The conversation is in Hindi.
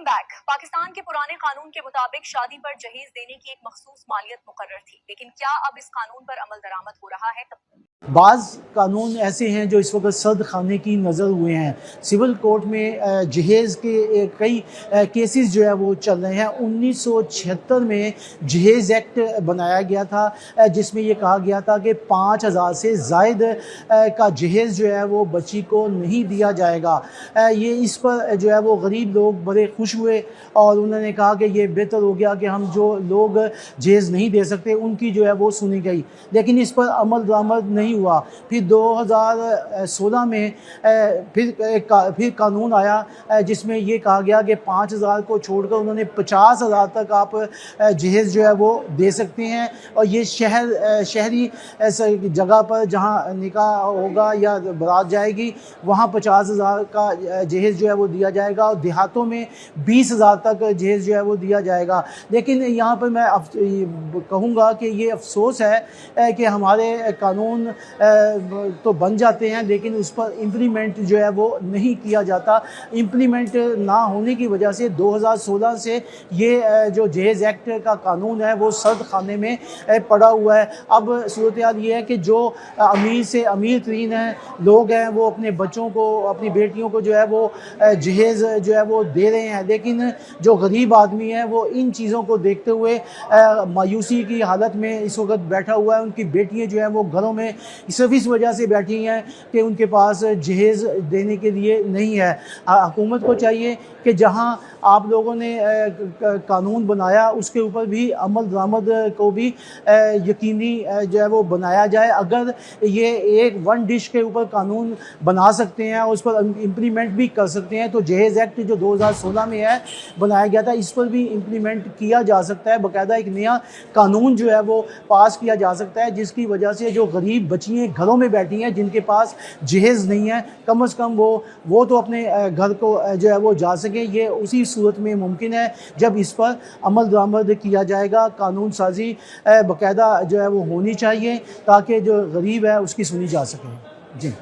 बैक। पाकिस्तान के पुराने कानून के मुताबिक शादी पर जहेज देने की एक मखसूस मालियत मुकर्रर थी, लेकिन क्या अब इस कानून पर अमल दरामद हो रहा है? बाज़ कानून ऐसे हैं जो इस वक्त सद खाने की नज़र हुए हैं। सिविल कोर्ट में जहेज़ के कई केसेस जो है वो चल रहे हैं। 1976 में जहेज़ एक्ट बनाया गया था, जिसमें ये कहा गया था कि 5000 से ज़ायद का जहेज़ जो है वो बच्ची को नहीं दिया जाएगा। ये इस पर जो है वो गरीब लोग बड़े खुश हुए और उन्होंने कहा कि ये बेहतर हो गया कि हम जो लोग जहेज़ नहीं दे सकते उनकी जो है वो सुनी गई, लेकिन इस पर अमल दरामद नहीं हुआ। फिर 2016 में फिर कानून आया जिसमें ये कहा गया कि 5000 को छोड़कर उन्होंने 50,000 तक आप जहेज़ जो है वो दे सकते हैं, और ये शहरी जगह पर जहाँ निकाह होगा या बारात जाएगी वहाँ 50,000 का जहेज़ जो है वो दिया जाएगा, और देहातों में 20,000 तक जहेज़ जो है वो दिया जाएगा। लेकिन यहाँ पर मैं कहूँगा कि ये अफसोस है कि हमारे कानून तो बन जाते हैं लेकिन उस पर इम्प्लीमेंट जो है वो नहीं किया जाता। इम्प्लीमेंट ना होने की वजह से 2016 से ये जो जहेज़ एक्ट का कानून है वो सर्द खाने में पड़ा हुआ है। अब सूरत हाल ये है कि जो अमीर से अमीर तरीन लोग हैं वो अपने बच्चों को, अपनी बेटियों को जो है वो जहेज़ जो है वो दे रहे हैं, लेकिन जो गरीब आदमी है वो इन चीज़ों को देखते हुए मायूसी की हालत में इस वक्त बैठा हुआ है। उनकी बेटियाँ जो हैं वो घरों में सिर्फ इस वजह से बैठी हैं कि उनके पास जहेज़ देने के लिए नहीं है। हुकूमत को चाहिए कि जहां आप लोगों ने कानून बनाया उसके ऊपर भी अमल दरामद को भी यकीनी जो है वो बनाया जाए। अगर ये एक वन डिश के ऊपर कानून बना सकते हैं और उस पर इम्प्लीमेंट भी कर सकते हैं तो जहेज़ एक्ट जो 2016 में है बनाया गया था इस पर भी इम्प्लीमेंट किया जा सकता है। बाकायदा एक नया कानून जो है वो पास किया जा सकता है जिसकी वजह से जो गरीब बच्चियाँ घरों में बैठी हैं जिनके पास जहेज़ नहीं है, कम से कम वो तो अपने घर को जो है वो जा सकें। ये उसी सूरत में मुमकिन है जब इस पर अमल दरामद किया जाएगा। कानून साजी बाकायदा जो है वो होनी चाहिए ताकि जो गरीब है उसकी सुनी जा सके। जी।